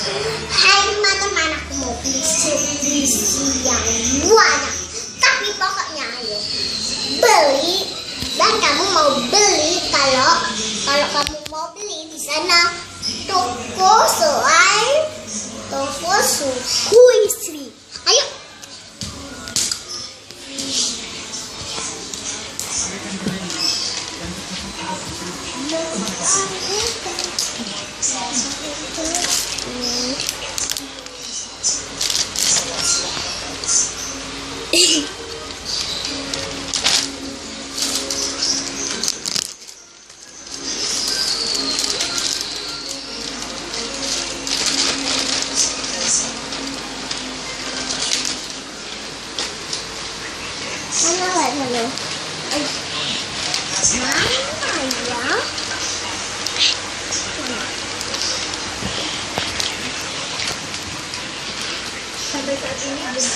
Hai teman-teman, aku mau beli yang banyak. Tapi pokoknya ayo beli, dan kamu mau beli kalau kamu mau beli di sana toko Sukuisri. Ayo. Mana ya? Sampai saat ini belum ada.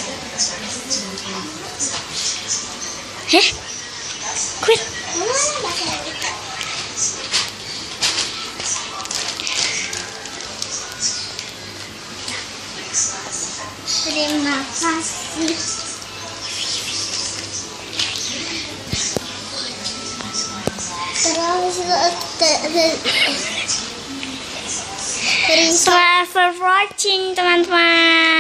Quit. Terima kasih. Thanks for watching, teman-teman.